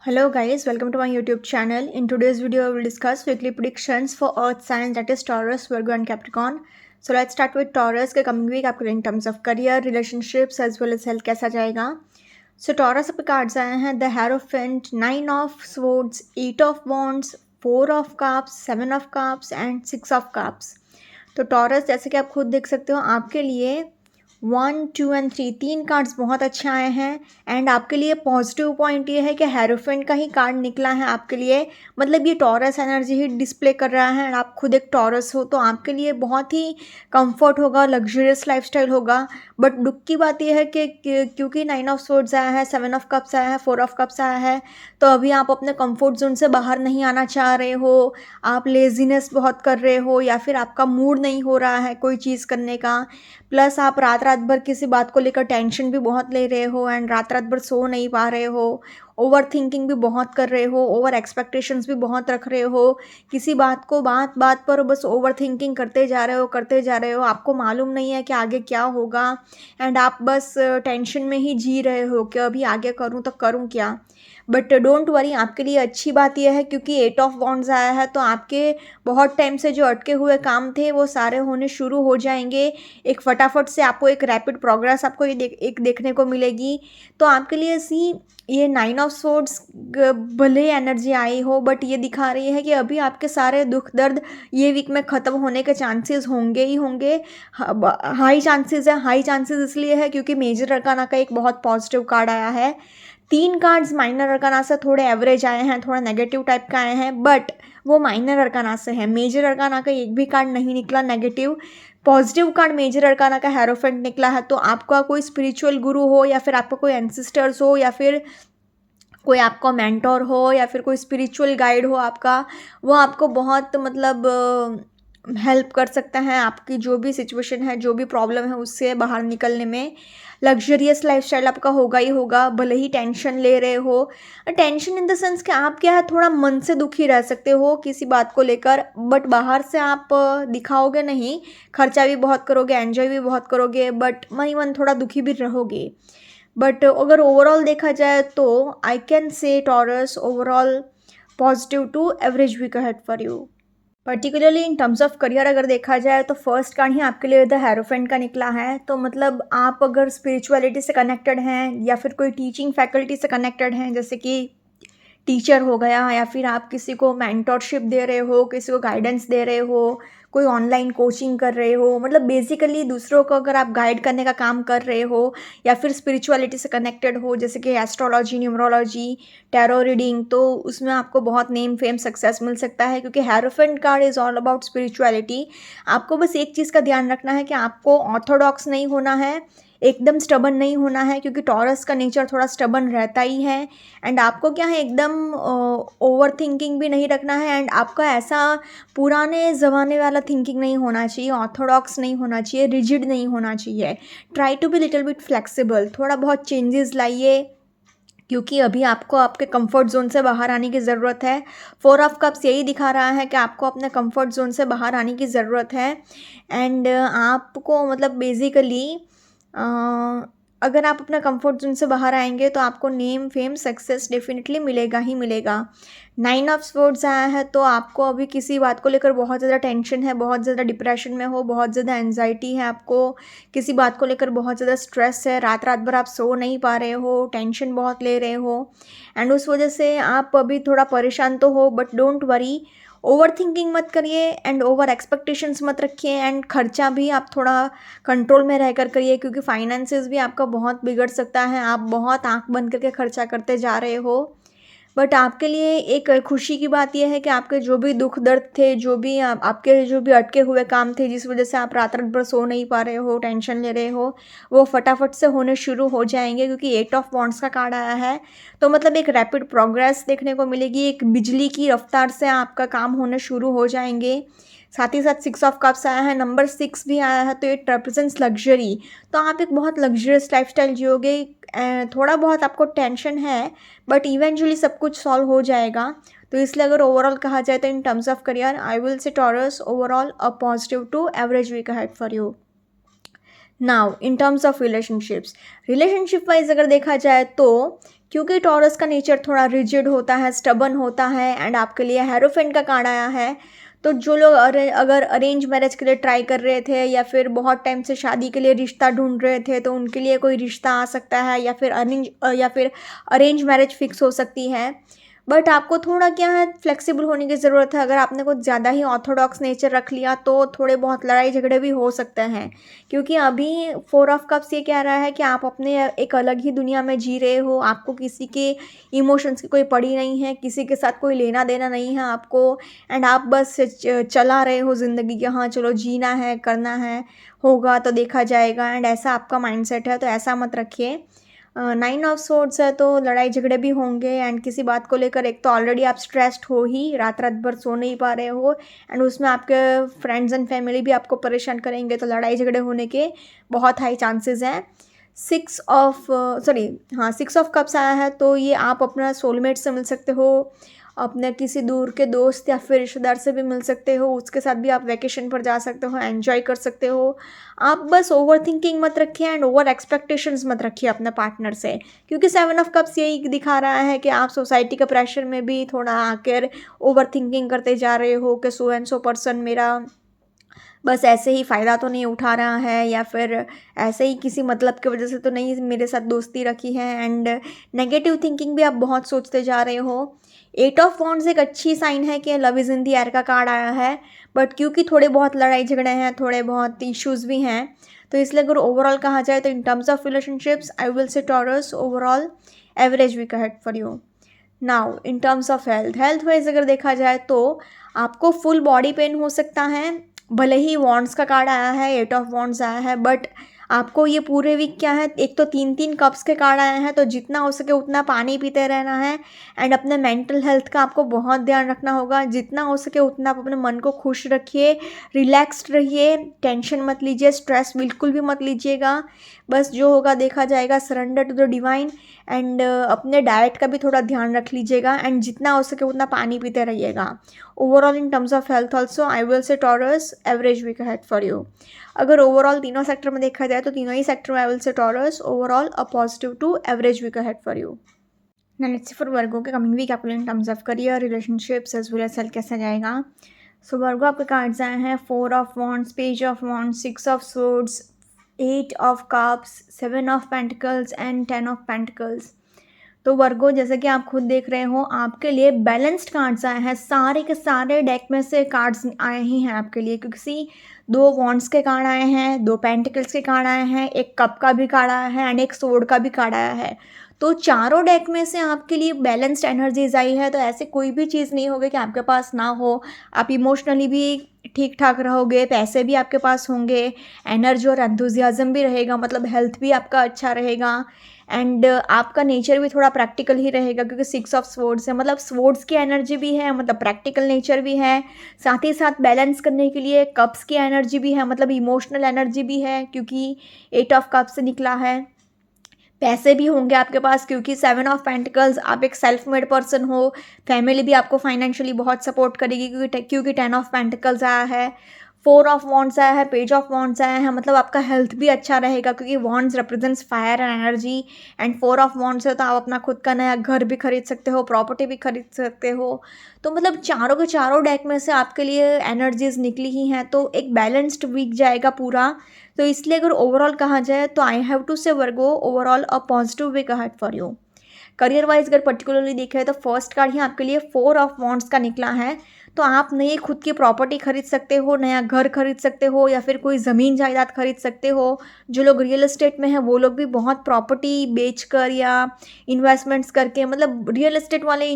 Hello guys, welcome to my YouTube channel. In today's video, I will discuss weekly predictions for Earth signs, that is Taurus, Virgo and Capricorn. So let's start with Taurus के coming week आपके in terms of career, relationships as well as health कैसा जाएगा. So Taurus आपके cards आए हैं The Hierophant, 9 of Swords, 8 of Wands, 4 of Cups, 7 of Cups and 6 of Cups. तो Taurus जैसे कि आप खुद देख सकते हो आपके लिए 1, 2 एंड 3 तीन कार्ड्स बहुत अच्छे आए हैं. एंड आपके लिए पॉजिटिव पॉइंट ये है कि हेरोफेंट का ही कार्ड निकला है आपके लिए. मतलब ये टॉरस एनर्जी ही डिस्प्ले कर रहा है. एंड आप खुद एक टॉरस हो तो आपके लिए बहुत ही कंफर्ट होगा, लग्जरियस लाइफस्टाइल होगा. बट दुख की बात यह है कि क्योंकि 9 ऑफ सोर्ड्स आया है, 7 ऑफ कप्स आया है, 4 ऑफ कप्स आया है, तो अभी आप अपने कंफर्ट जोन से बाहर नहीं आना चाह रहे हो. आप लेजीनेस बहुत कर रहे हो या फिर आपका मूड नहीं हो रहा है कोई चीज़ करने का. प्लस आप रात रात भर किसी बात को लेकर टेंशन भी बहुत ले रहे हो एंड रात रात भर सो नहीं पा रहे हो. ओवर थिंकिंग भी बहुत कर रहे हो, ओवर एक्सपेक्टेशंस भी बहुत रख रहे हो. किसी बात को बात बात पर बस ओवर थिंकिंग करते जा रहे हो. आपको मालूम नहीं है कि आगे क्या होगा एंड आप बस टेंशन में ही जी रहे हो कि अभी आगे करूँ तो करूँ क्या. बट डोंट वरी, आपके लिए अच्छी बात यह है क्योंकि 8 ऑफ वॉन्ड्स आया है तो आपके बहुत टाइम से जो अटके हुए काम थे वो सारे होने शुरू हो जाएंगे. एक फटाफट से आपको एक रैपिड प्रोग्रेस आपको एक देखने को मिलेगी. तो आपके लिए ऐसी ये 9 ऑफ सोर्ड्स भले एनर्जी आई हो बट ये दिखा रही है कि अभी आपके सारे दुख दर्द ये वीक में ख़त्म होने के चांसेस होंगे ही होंगे. हाई चांसेस इसलिए है क्योंकि मेजर अरकाना का एक बहुत पॉजिटिव कार्ड आया है. 3 कार्ड्स माइनर अरकाना से थोड़े एवरेज आए हैं, थोड़ा नेगेटिव टाइप का आए हैं, बट वो माइनर अरकाना से है. मेजर अरकाना का एक भी कार्ड नहीं निकला negative. Positive card major arcana का हेरोफेंट निकला है. तो आपका कोई स्पिरिचुअल गुरु हो या फिर आपका कोई एंसिस्टर्स हो या फिर कोई आपका मेंटोर हो या फिर कोई स्पिरिचुअल गाइड हो आपका, वो आपको बहुत मतलब हेल्प कर सकता है आपकी जो भी सिचुएशन है, जो भी प्रॉब्लम है उससे बाहर निकलने में. लग्जरियस लाइफस्टाइल आपका होगा ही होगा, भले ही टेंशन ले रहे हो. टेंशन इन द सेंस कि आप क्या है थोड़ा मन से दुखी रह सकते हो किसी बात को लेकर, बट बाहर से आप दिखाओगे नहीं. खर्चा भी बहुत करोगे, एंजॉय भी बहुत करोगे, बट मन थोड़ा दुखी भी रहोगे. बट अगर ओवरऑल देखा जाए तो I can say Taurus overall positive to average week ahead for you. Particularly in terms of career अगर देखा जाए तो फर्स्ट कार्ड ही आपके लिए द हेरोफेंट का निकला है. तो मतलब आप अगर स्पिरिचुअलिटी से कनेक्टेड हैं या फिर कोई टीचिंग फैकल्टी से कनेक्टेड हैं, जैसे कि टीचर हो गया या फिर आप किसी को मेंटोरशिप दे रहे हो, किसी को गाइडेंस दे रहे हो, कोई ऑनलाइन कोचिंग कर रहे हो, मतलब बेसिकली दूसरों को अगर आप गाइड करने का काम कर रहे हो या फिर स्पिरिचुअलिटी से कनेक्टेड हो जैसे कि एस्ट्रोलॉजी, न्यूमरोलॉजी, टैरो रीडिंग, तो उसमें आपको बहुत नेम फेम सक्सेस मिल सकता है क्योंकि hierophant card is all about spirituality. आपको बस एक चीज़ का ध्यान रखना है कि आपको ऑर्थोडॉक्स नहीं होना है, एकदम स्टबन नहीं होना है क्योंकि टॉरस का नेचर थोड़ा स्टबन रहता ही है. एंड आपको क्या है एकदम ओवर थिंकिंग भी नहीं रखना है एंड आपका ऐसा पुराने ज़माने वाला थिंकिंग नहीं होना चाहिए, ऑर्थोडॉक्स नहीं होना चाहिए, रिजिड नहीं होना चाहिए. Try to be little bit flexible, थोड़ा बहुत चेंजेस लाइए क्योंकि अभी आपको आपके कंफर्ट जोन से बाहर आने की ज़रूरत है. 4 ऑफ कप्स यही दिखा रहा है कि आपको अपने कंफर्ट जोन से बाहर आने की ज़रूरत है. एंड आपको मतलब बेसिकली अगर आप अपना कंफर्ट जोन से बाहर आएंगे तो आपको नेम फेम सक्सेस डेफिनेटली मिलेगा ही मिलेगा. 9 ऑफ स्वॉर्ड्स आया है तो आपको अभी किसी बात को लेकर बहुत ज़्यादा टेंशन है, बहुत ज़्यादा डिप्रेशन में हो, बहुत ज़्यादा एंजाइटी है आपको, किसी बात को लेकर बहुत ज़्यादा स्ट्रेस है, रात रात भर आप सो नहीं पा रहे हो, टेंशन बहुत ले रहे हो एंड उस वजह से आप अभी थोड़ा परेशान तो हो. But don't worry, over thinking मत करिए एंड ओवर एक्सपेक्टेशंस मत रखिए एंड खर्चा भी आप थोड़ा कंट्रोल में रहकर करिए क्योंकि फाइनेंसेस भी आपका बहुत बिगड़ सकता है. आप बहुत आंख बंद करके खर्चा करते जा रहे हो. बट आपके लिए एक खुशी की बात यह है कि आपके जो भी दुख दर्द थे, जो भी आपके जो भी अटके हुए काम थे जिस वजह से आप रात रात भर सो नहीं पा रहे हो, टेंशन ले रहे हो, वो फटाफट से होने शुरू हो जाएंगे क्योंकि 8 ऑफ वॉन्ड्स का कार्ड आया है. तो मतलब एक रैपिड प्रोग्रेस देखने को मिलेगी, एक बिजली की रफ्तार से आपका काम होने शुरू हो जाएंगे. साथ ही साथ 6 ऑफ कप्स आया है, नंबर 6 भी आया है, तो इट रिप्रेजेंट्स लग्जरी. तो आप एक बहुत लग्जरियस लाइफस्टाइल जियोगे. थोड़ा बहुत आपको टेंशन है बट इवेंचुअली सब कुछ सॉल्व हो जाएगा. तो इसलिए अगर ओवरऑल कहा जाए तो in terms of career I will say Taurus overall a positive to average week ahead for you. Now in terms of relationship wise अगर देखा जाए तो क्योंकि टॉरस का नेचर थोड़ा रिजिड होता है, स्टबन होता है, एंड आपके लिए हेरोफेंट का कार्ड आया है। तो जो लोग अगर अरेंज मैरिज के लिए ट्राई कर रहे थे या फिर बहुत टाइम से शादी के लिए रिश्ता ढूंढ रहे थे, तो उनके लिए कोई रिश्ता आ सकता है, या फिर अरेंज मैरिज फिक्स हो सकती है। बट आपको थोड़ा क्या है, फ्लेक्सिबल होने की ज़रूरत है। अगर आपने कुछ ज़्यादा ही ऑर्थोडॉक्स नेचर रख लिया तो थोड़े बहुत लड़ाई झगड़े भी हो सकते हैं, क्योंकि अभी 4 ऑफ कप्स ये कह रहा है कि आप अपने एक अलग ही दुनिया में जी रहे हो। आपको किसी के इमोशंस की कोई पड़ी नहीं है, किसी के साथ कोई लेना देना नहीं है आपको, एंड आप बस चला रहे हो ज़िंदगी के। हाँ चलो, जीना है, करना है, होगा तो देखा जाएगा, एंड ऐसा आपका माइंडसेट है। तो ऐसा मत रखिए। 9 ऑफ सोर्ड्स है तो लड़ाई झगड़े भी होंगे, एंड किसी बात को लेकर एक तो ऑलरेडी आप स्ट्रेस्ड हो ही, रात रात भर सो नहीं पा रहे हो, एंड उसमें आपके फ्रेंड्स एंड फैमिली भी आपको परेशान करेंगे, तो लड़ाई झगड़े होने के बहुत हाई चांसेस हैं। 6 ऑफ कप्स आया है तो ये आप अपना सोलमेट से मिल सकते हो, अपने किसी दूर के दोस्त या फिर रिश्तेदार से भी मिल सकते हो, उसके साथ भी आप वैकेशन पर जा सकते हो, एंजॉय कर सकते हो। आप बस ओवर थिंकिंग मत रखिए एंड ओवर एक्सपेक्टेशंस मत रखिए अपने पार्टनर से, क्योंकि 7 ऑफ कप्स यही दिखा रहा है कि आप सोसाइटी के प्रेशर में भी थोड़ा आकर ओवर थिंकिंग करते जा रहे हो कि सो एंड सो पर्सन मेरा बस ऐसे ही फ़ायदा तो नहीं उठा रहा है, या फिर ऐसे ही किसी मतलब की वजह से तो नहीं मेरे साथ दोस्ती रखी है, एंड नेगेटिव थिंकिंग भी आप बहुत सोचते जा रहे हो। 8 ऑफ वॉन्ड्स एक अच्छी साइन है कि love is in the air का कार्ड आया है, बट क्योंकि थोड़े बहुत लड़ाई झगड़े हैं, थोड़े बहुत इश्यूज़ भी हैं, तो इसलिए अगर ओवरऑल कहा जाए तो in terms of relationships I will say Taurus overall average week ahead for you. Now in terms of health wise अगर देखा जाए तो आपको फुल बॉडी पेन हो सकता है। भले ही वॉन्ड्स का कार्ड आया है, 8 ऑफ वॉन्ड्स आया है, बट आपको ये पूरे वीक क्या है, एक तो 3-3 कप्स के कार्ड आए हैं, तो जितना हो सके उतना पानी पीते रहना है, एंड अपने मेंटल हेल्थ का आपको बहुत ध्यान रखना होगा। जितना हो सके उतना आप अपने मन को खुश रखिए, रिलैक्स्ड रहिए, टेंशन मत लीजिए, स्ट्रेस बिल्कुल भी मत लीजिएगा। बस जो होगा देखा जाएगा, surrender to the divine, and अपने डाइट का भी थोड़ा ध्यान रख लीजिएगा, एंड जितना हो सके उतना पानी पीते रहिएगा। Overall in terms of health also I will say Taurus average week ahead for you. अगर ओवरऑल तीनों सेक्टर में देखा जाए तो तीनों ही सेक्टर में I will say Taurus overall a positive to average week ahead for you. ना लेट्स सी फॉर वर्गो के कमिंग वीक आपको in terms of career, relationships as well as health कैसा जाएगा। सो वर्गो आपके cards आए हैं 4 of wands, page of wands, 6 of swords, 8 of cups, 7 of pentacles and 10 of pentacles. तो वर्गो जैसे कि आप खुद देख रहे हो, आपके लिए बैलेंस्ड कार्ड्स आए हैं। सारे के सारे डेक में से कार्ड्स आए ही हैं आपके लिए, क्योंकि 2 वॉन्ड्स के कार्ड आए हैं, 2 पेंटिकल्स के कार्ड आए हैं, एक कप का भी कार्ड आया है, एंड एक सोर्ड का भी कार्ड आया है। तो चारों डेक में से आपके लिए बैलेंस्ड एनर्जीज आई है। तो ऐसे कोई भी चीज़ नहीं होगी कि आपके पास ना हो। आप इमोशनली भी ठीक ठाक रहोगे, पैसे भी आपके पास होंगे, एनर्जी और एंथुजियाज्म भी रहेगा, मतलब हेल्थ भी आपका अच्छा रहेगा, एंड आपका नेचर भी थोड़ा प्रैक्टिकल ही रहेगा, क्योंकि 6 ऑफ स्वॉर्ड्स है, मतलब स्वॉर्ड्स की एनर्जी भी है, मतलब प्रैक्टिकल नेचर भी है, साथ ही साथ बैलेंस करने के लिए कप्स की एनर्जी भी है, मतलब इमोशनल एनर्जी भी है, क्योंकि 8 ऑफ कप्स से निकला है। पैसे भी होंगे आपके पास, क्योंकि 7 ऑफ पेंटिकल्स, आप एक सेल्फ मेड पर्सन हो, फैमिली भी आपको फाइनेंशियली बहुत सपोर्ट करेगी, क्योंकि 10 ऑफ पेंटिकल्स आया है, 4 ऑफ वॉन्ड्स आया है, पेज ऑफ वॉन्ड्स आया है, मतलब आपका हेल्थ भी अच्छा रहेगा, क्योंकि wands represents fire and energy, and 4 of wands है तो आप अपना खुद का नया घर भी खरीद सकते हो, प्रॉपर्टी भी खरीद सकते हो। तो मतलब चारों के चारों डेक में से आपके लिए एनर्जीज निकली ही हैं, तो एक बैलेंस्ड वीक जाएगा पूरा। तो इसलिए अगर ओवरऑल कहा जाए तो आई have to say Virgo overall a positive week ahead for you. Career wise अगर पर्टिकुलरली देखा है तो फर्स्ट कार्ड ही आपके लिए 4 ऑफ वॉन्ड्स का निकला है। तो आप नई खुद की प्रॉपर्टी खरीद सकते हो, नया घर खरीद सकते हो, या फिर कोई ज़मीन जायदाद खरीद सकते हो। जो लोग रियल एस्टेट में हैं वो लोग भी बहुत प्रॉपर्टी बेचकर या इन्वेस्टमेंट्स करके, मतलब रियल एस्टेट वाले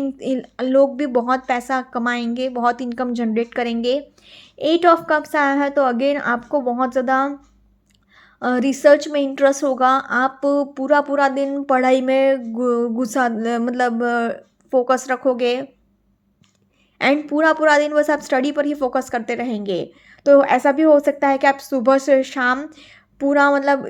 लोग भी बहुत पैसा कमाएंगे, बहुत इनकम जनरेट करेंगे। 8 ऑफ कप्स आया है तो अगेन आपको बहुत ज़्यादा रिसर्च में इंटरेस्ट होगा। आप पूरा पूरा दिन पढ़ाई में घुसा, मतलब फोकस रखोगे, एंड पूरा पूरा दिन बस आप स्टडी पर ही फोकस करते रहेंगे। तो ऐसा भी हो सकता है कि आप सुबह से शाम पूरा, मतलब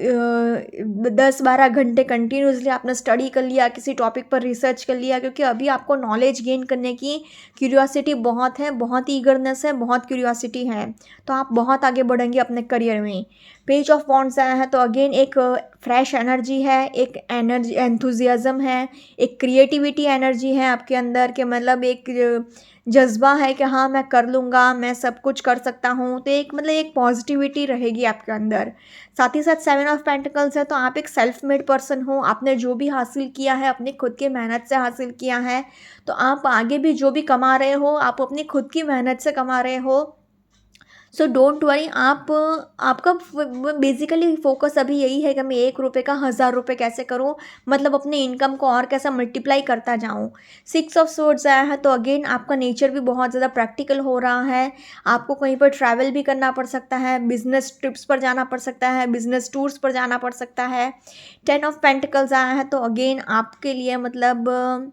10-12 घंटे कंटिन्यूसली आपने स्टडी कर लिया, किसी टॉपिक पर रिसर्च कर लिया, क्योंकि अभी आपको नॉलेज गेन करने की क्यूरियोसिटी बहुत है, बहुत ईगरनेस है, बहुत क्यूरियोसिटी है, तो आप बहुत आगे बढ़ेंगे अपने करियर में। पेज ऑफ वॉन्ड्स आया है तो अगेन एक फ्रेश एनर्जी है, एक एनर्जी एंथुजियाज़म है, एक क्रिएटिविटी एनर्जी है आपके अंदर, कि मतलब एक जज़्बा है कि हाँ मैं कर लूँगा, मैं सब कुछ कर सकता हूँ। तो एक मतलब एक पॉजिटिविटी रहेगी आपके अंदर। साथ ही साथ 7 ऑफ पेंटिकल्स है तो आप एक सेल्फ मेड पर्सन हो, आपने जो भी हासिल किया है अपनी खुद की मेहनत से हासिल किया है। तो आप आगे भी जो भी कमा रहे हो आप अपनी खुद की मेहनत से कमा रहे हो। सो डोंट वरी, आप आपका बेसिकली फोकस अभी यही है कि मैं 1 रुपये का 1000 रुपये कैसे करूं, मतलब अपने इनकम को और कैसा मल्टीप्लाई करता जाऊं। 6 ऑफ सोर्ड्स आया है तो अगेन आपका नेचर भी बहुत ज़्यादा प्रैक्टिकल हो रहा है। आपको कहीं पर ट्रैवल भी करना पड़ सकता है, बिजनेस ट्रिप्स पर जाना पड़ सकता है, बिजनेस टूर्स पर जाना पड़ सकता है। 10 ऑफ पेंटिकल्स आया है तो अगेन आपके लिए मतलब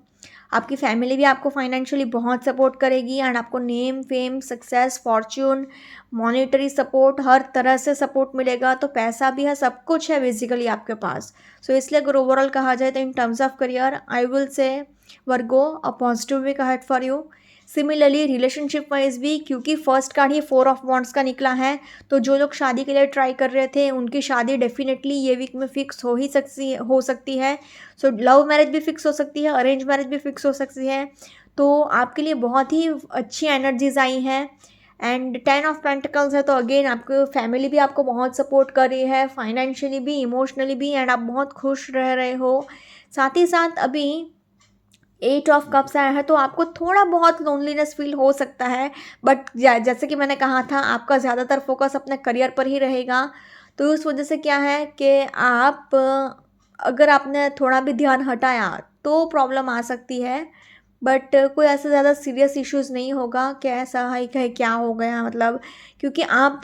आपकी फैमिली भी आपको फाइनेंशियली बहुत सपोर्ट करेगी एंड आपको name fame success fortune monetary support हर तरह से सपोर्ट मिलेगा। तो पैसा भी है, सब कुछ है बेसिकली आपके पास। सो इसलिए अगर ओवरऑल कहा जाए तो in terms of career I will say Virgo a positive week ahead for you. Similarly relationship wise भी, क्योंकि फर्स्ट कार्ड ही 4 ऑफ वॉन्ड्स का निकला है, तो जो लोग शादी के लिए ट्राई कर रहे थे उनकी शादी डेफिनेटली ये वीक में फिक्स हो सकती है। सो लव मैरिज भी फिक्स हो सकती है, अरेंज मैरिज भी फिक्स हो सकती है। तो आपके लिए बहुत ही अच्छी एनर्जीज आई हैं। एंड 10 ऑफ पेंटिकल्स है तो अगेन आपको फैमिली भी आपको बहुत सपोर्ट कर रही है, फाइनेंशियली भी इमोशनली भी, एंड आप बहुत खुश रह रहे हो। साथ ही साथ अभी 8 ऑफ कप्स आया है तो आपको थोड़ा बहुत लोनलीनेस फील हो सकता है, बट जैसे कि मैंने कहा था आपका ज़्यादातर फोकस अपने करियर पर ही रहेगा। तो उस वजह से क्या है कि आप अगर आपने थोड़ा भी ध्यान हटाया तो प्रॉब्लम आ सकती है, बट कोई ऐसा ज़्यादा सीरियस इश्यूज़ नहीं होगा कि ऐसा है कि क्या हो गया, मतलब क्योंकि आप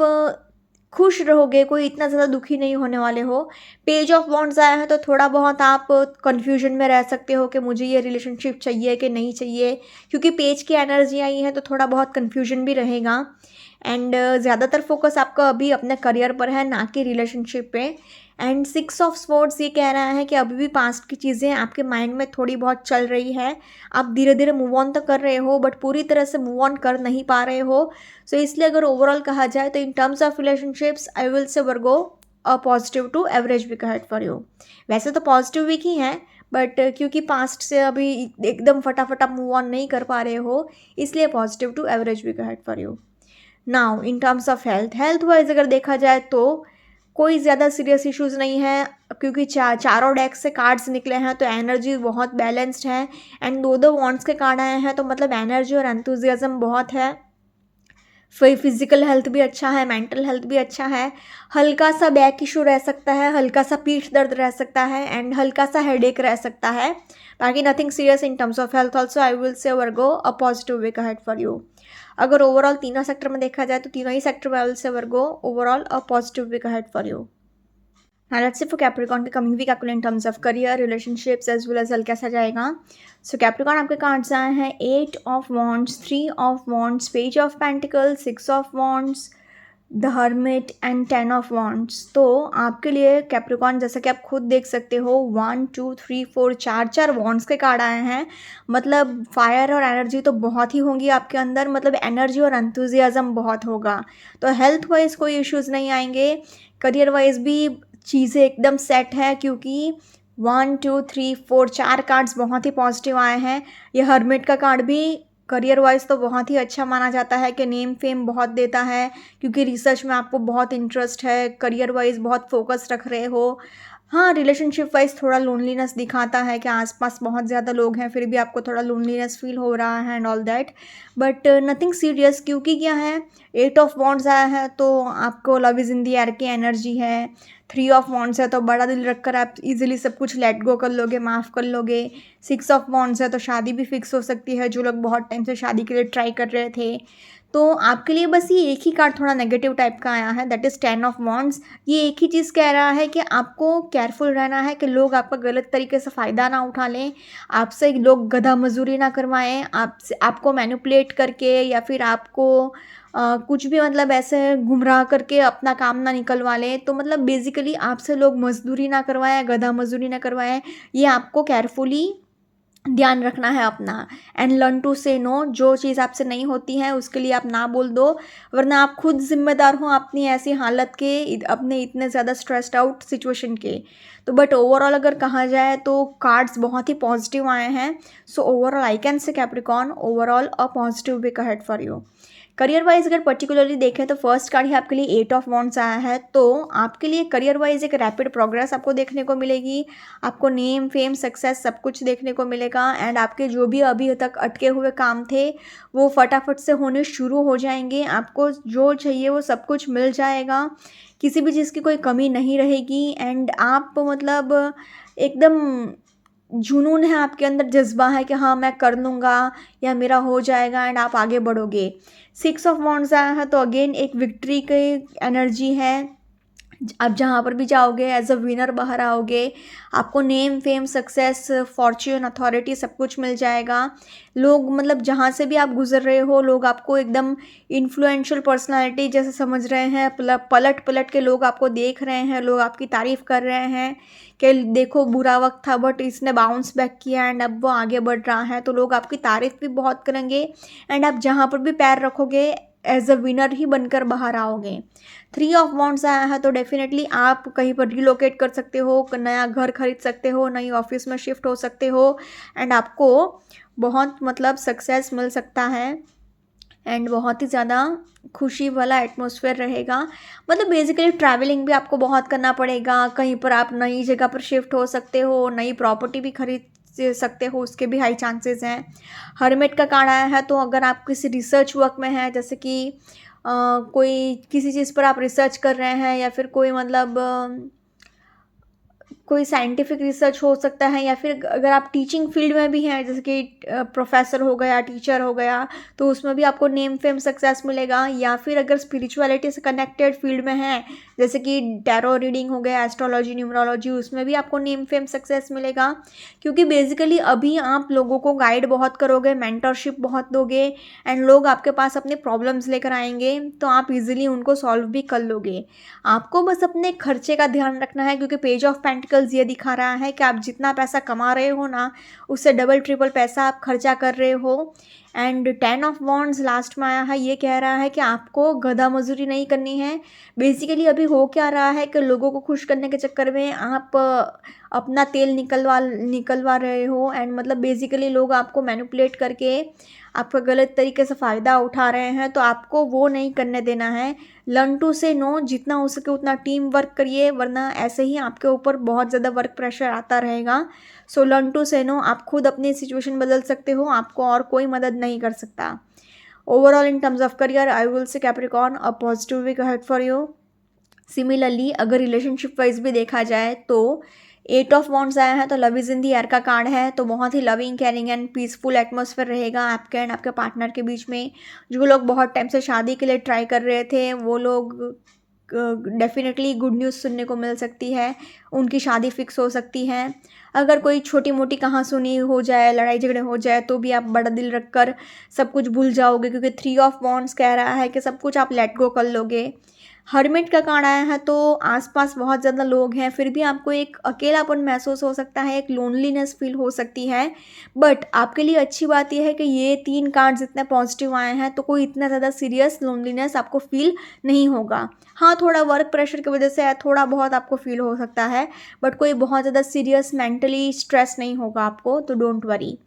खुश रहोगे, कोई इतना ज़्यादा दुखी नहीं होने वाले हो। पेज ऑफ वॉन्ड्स आया है तो थोड़ा बहुत आप कन्फ्यूजन में रह सकते हो कि मुझे ये रिलेशनशिप चाहिए कि नहीं चाहिए, क्योंकि पेज की एनर्जी आई है तो थोड़ा बहुत कन्फ्यूजन भी रहेगा। एंड ज़्यादातर फोकस आपका अभी अपने करियर पर है, ना कि रिलेशनशिप पे। एंड 6 ऑफ स्वॉर्ड्स ये कह रहा है कि अभी भी पास्ट की चीज़ें आपके माइंड में थोड़ी बहुत चल रही है। आप धीरे धीरे मूव ऑन तो कर रहे हो बट पूरी तरह से मूव ऑन कर नहीं पा रहे हो। सो इसलिए अगर ओवरऑल कहा जाए तो in terms of relationships I will say Virgo a positive to average week ahead for you. वैसे तो पॉजिटिव वीक ही है, बट क्योंकि पास्ट से अभी एकदम फटाफट आप मूव ऑन नहीं कर पा रहे हो, इसलिए positive to average week ahead for you. Now in terms of health wise अगर देखा जाए तो कोई ज़्यादा सीरियस इश्यूज़ नहीं है, क्योंकि चारों डेक से कार्ड्स निकले हैं तो एनर्जी बहुत बैलेंस्ड है। एंड दो वॉन्ड्स के कार्ड आए हैं तो मतलब एनर्जी और एंथुजियाज्म बहुत है। फिजिकल हेल्थ भी अच्छा है, मेंटल हेल्थ भी अच्छा है। हल्का सा बैक इशू रह सकता है, हल्का सा पीठ दर्द रह सकता है एंड हल्का सा हेडेक रह सकता है। बाकी nothing serious in terms of health. Also I will say Virgo a positive week ahead for you. अगर ओवरऑल तीनों सेक्टर में देखा जाए तो तीनों ही सेक्टर में I will say Virgo overall a positive week ahead for you. Now let's say for Capricorn के कमिंग वीक आपको in terms of career relationships as well as health कैसा जाएगा। सो कैप्रिकॉन आपके कार्ड्स आए हैं 8 of wands, 3 of wands, page of pentacle, 6 of wands, the hermit and 10 of wands. तो आपके लिए कैप्रिकॉन जैसा कि आप खुद देख सकते हो 1 2 3 4 चार वॉन्ड्स के कार्ड आए हैं। मतलब फायर और एनर्जी तो बहुत ही होंगी आपके अंदर, मतलब एनर्जी और एंथुजियाज्म बहुत होगा। तो हेल्थ वाइज कोई इश्यूज़ नहीं आएंगे, करियर वाइज भी चीज़ें एकदम सेट है, क्योंकि 1 2 3 4 चार कार्ड्स बहुत ही पॉजिटिव आए हैं। ये हर्मिट का कार्ड भी करियर वाइज तो बहुत ही अच्छा माना जाता है कि नेम फेम बहुत देता है, क्योंकि रिसर्च में आपको बहुत इंटरेस्ट है, करियर वाइज बहुत फोकस रख रहे हो। हाँ, रिलेशनशिप वाइज थोड़ा लोनलीनेस दिखाता है कि आसपास बहुत ज़्यादा लोग हैं फिर भी आपको थोड़ा लोनलीनेस फील हो रहा है and all that, but nothing serious, क्योंकि क्या है 8 ऑफ वॉन्ड्स आया है तो आपको love is in the air की एनर्जी है। 3 ऑफ वॉन्ड्स है तो बड़ा दिल रखकर आप इजीली सब कुछ लेट गो कर लोगे, माफ़ कर लोगे। 6 ऑफ वॉन्ड्स है तो शादी भी फिक्स हो सकती है, जो लोग बहुत टाइम से शादी के लिए ट्राई कर रहे थे। तो आपके लिए बस ये एक ही कार्ड थोड़ा नेगेटिव टाइप का आया है, दैट इज़ 10 ऑफ वॉन्ड्स। ये एक ही चीज़ कह रहा है कि आपको केयरफुल रहना है कि लोग आपका गलत तरीके से फ़ायदा ना उठा लें, आपसे लोग गधा मजूरी ना करवाएं, आपसे आपको मैनिपुलेट करके या फिर आपको कुछ भी मतलब ऐसे गुमराह करके अपना काम ना निकलवा लें। तो मतलब बेसिकली आपसे लोग मजदूरी ना करवाएं, गधा मजदूरी ना करवाएं, ये आपको केयरफुली ध्यान रखना है अपना। एंड लर्न टू से नो, जो चीज़ आपसे नहीं होती है उसके लिए आप ना बोल दो, वरना आप खुद जिम्मेदार हो अपनी ऐसी हालत के, अपने इतने ज़्यादा स्ट्रेस्ड आउट सिचुएशन के। तो बट ओवरऑल अगर कहा जाए तो कार्ड्स बहुत ही पॉजिटिव आए हैं। So overall I can say Capricorn, overall a positive week ahead for you. Career wise अगर पर्टिकुलरली देखें तो फर्स्ट कार्ड ही आपके लिए 8 ऑफ वॉन्ड्स आया है। तो आपके लिए करियर वाइज एक रैपिड प्रोग्रेस आपको देखने को मिलेगी। आपको नेम फेम सक्सेस सब कुछ देखने को मिलेगा। एंड आपके जो भी अभी तक अटके हुए काम थे वो फटाफट से होने शुरू हो जाएंगे। आपको जो चाहिए वो सब कुछ मिल जाएगा, किसी भी चीज़ की कोई कमी नहीं रहेगी। एंड आप मतलब एकदम जुनून है आपके अंदर, जज्बा है कि हाँ मैं कर लूँगा या मेरा हो जाएगा, एंड आप आगे बढ़ोगे। 6 ऑफ वॉन्ड्स आया है तो अगेन एक विक्ट्री की एनर्जी है। आप जहाँ पर भी जाओगे एज अ विनर बाहर आओगे। आपको name fame success Fortune authority सब कुछ मिल जाएगा। लोग मतलब जहाँ से भी आप गुजर रहे हो लोग आपको एकदम इन्फ्लुएंशियल पर्सनालिटी जैसे समझ रहे हैं। पलट पलट के लोग आपको देख रहे हैं, लोग आपकी तारीफ़ कर रहे हैं कि देखो बुरा वक्त था बट इसने बाउंस बैक किया एंड अब वो आगे बढ़ रहा है। तो लोग आपकी तारीफ़ भी बहुत करेंगे। एंड आप जहाँ पर भी पैर रखोगे एज अ विनर ही बनकर बाहर आओगे। 3 ऑफ वॉन्ड्स आया है तो डेफिनेटली आप कहीं पर रिलोकेट कर सकते हो, नया घर खरीद सकते हो, नई ऑफिस में शिफ्ट हो सकते हो। एंड आपको बहुत मतलब सक्सेस मिल सकता है। एंड बहुत ही ज़्यादा खुशी वाला एटमॉस्फेयर रहेगा। मतलब बेसिकली ट्रैवलिंग भी आपको बहुत करना पड़ेगा, कहीं पर आप नई जगह पर शिफ्ट हो सकते हो, नई प्रॉपर्टी भी खरीद सकते हो, उसके भी हाई चांसेस हैं। हर्मिट का कार्ड आया है तो अगर आप किसी रिसर्च वर्क में हैं, जैसे कि कोई किसी चीज़ पर आप रिसर्च कर रहे हैं या फिर कोई मतलब कोई साइंटिफिक रिसर्च हो सकता है, या फिर अगर आप टीचिंग फील्ड में भी हैं जैसे कि प्रोफेसर हो गया, टीचर हो गया, तो उसमें भी आपको नेम फेम सक्सेस मिलेगा। या फिर अगर स्पिरिचुअलिटी से कनेक्टेड फील्ड में है जैसे कि टैरो रीडिंग हो गया, एस्ट्रोलॉजी, न्यूमरोलॉजी, उसमें भी आपको नेम फेम सक्सेस मिलेगा। क्योंकि बेसिकली अभी आप लोगों को गाइड बहुत करोगे, मेंटरशिप बहुत दोगे, एंड लोग आपके पास अपने प्रॉब्लम्स लेकर आएंगे तो आप इजीली उनको सॉल्व भी कर लोगे। आपको बस अपने खर्चे का ध्यान रखना है, क्योंकि पेज ऑफ पेंटिकल्स ये दिखा रहा है कि आप जितना पैसा कमा रहे हो ना उससे डबल ट्रिपल पैसा आप खर्चा कर रहे हो। एंड 10 ऑफ वॉन्ड्स लास्ट में आया है, ये कह रहा है कि आपको गधा मजदूरी नहीं करनी है। बेसिकली अभी हो क्या रहा है कि लोगों को खुश करने के चक्कर में आप अपना तेल निकलवा रहे हो। एंड मतलब बेसिकली लोग आपको मैनिपुलेट करके आपका गलत तरीके से फ़ायदा उठा रहे हैं, तो आपको वो नहीं करने देना है। लर्न टू से नो, जितना हो सके उतना टीम वर्क करिए, वरना ऐसे ही आपके ऊपर बहुत ज़्यादा वर्क प्रेशर आता रहेगा। सो लर्न टू से नो, आप खुद अपनी सिचुएशन बदल सकते हो, आपको और कोई मदद नहीं कर सकता। Overall in terms of career I will say Capricorn a positive week ahead for you. Similarly अगर रिलेशनशिप वाइज भी देखा जाए तो 8 ऑफ वॉन्ड्स आया है तो love is in the air का कार्ड है। तो बहुत ही loving caring and peaceful atmosphere रहेगा आपके एंड आपके पार्टनर के बीच में। जो लोग बहुत टाइम से शादी के लिए ट्राई कर रहे थे वो लोग डेफिनेटली गुड न्यूज़ सुनने को मिल सकती है, उनकी शादी फिक्स हो सकती है। अगर कोई छोटी मोटी कहाँ सुनी हो जाए, लड़ाई झगड़े हो जाए, तो भी आप बड़ा दिल रखकर सब कुछ भूल जाओगे, क्योंकि 3 ऑफ वॉन्ड्स कह रहा है कि सब कुछ आप लेट गो कर लोगे। हर्मिट का कार्ड आया है तो आसपास बहुत ज़्यादा लोग हैं फिर भी आपको एक अकेलापन महसूस हो सकता है, एक लोनलीनेस फील हो सकती है। बट आपके लिए अच्छी बात यह है कि ये 3 कार्ड्स इतने पॉजिटिव आए हैं तो कोई इतना ज़्यादा सीरियस लोनलीनेस आपको फील नहीं होगा। हाँ, थोड़ा वर्क प्रेशर की वजह से थोड़ा बहुत आपको फील हो सकता है, बट कोई बहुत ज़्यादा सीरियस मेंटली स्ट्रेस नहीं होगा आपको, तो don't worry.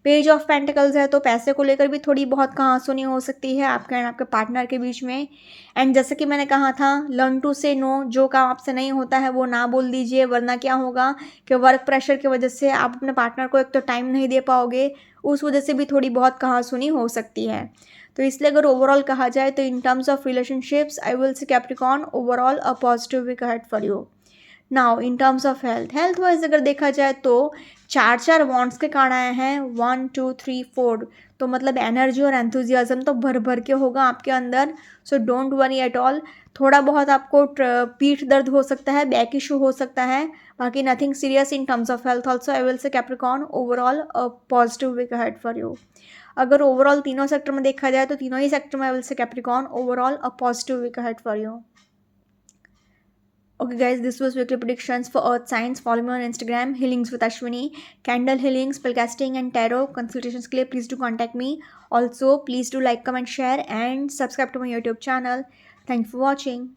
Page of pentacles है तो पैसे को लेकर भी थोड़ी बहुत कहासुनी हो सकती है आपके एंड आपके पार्टनर के बीच में। एंड जैसे कि मैंने कहा था, लर्न टू से नो, जो काम आपसे नहीं होता है वो ना बोल दीजिए, वरना क्या होगा कि वर्क प्रेशर की वजह से आप अपने पार्टनर को एक तो टाइम नहीं दे पाओगे, उस वजह से भी थोड़ी बहुत कहासुनी हो सकती है। तो इसलिए अगर ओवरऑल कहा जाए तो in terms of relationships I will say Capricorn overall a positive week ahead for you. Now in terms of health wise अगर देखा जाए तो 4 वॉन्ड्स के कार्ड आए हैं, 1 2 3 4। तो मतलब एनर्जी और एंथुजियाज्म तो भर भर के होगा आपके अंदर। So don't worry at all. थोड़ा बहुत आपको पीठ दर्द हो सकता है, बैक इशू हो सकता है, बाकी nothing serious in terms of health. Also I will say Capricorn overall a positive week ahead for you. अगर ओवरऑल तीनों सेक्टर में देखा जाए तो तीनों ही सेक्टर में I will say Capricorn overall a positive week ahead for you. Okay, guys, this was weekly predictions for Earth Signs. Follow me on Instagram, Healings with Ashwini, Candle Healing, Spellcasting, and Tarot consultations. के लिए please do contact me. Also, please do like, comment, share, and subscribe to my YouTube channel. Thank you for watching.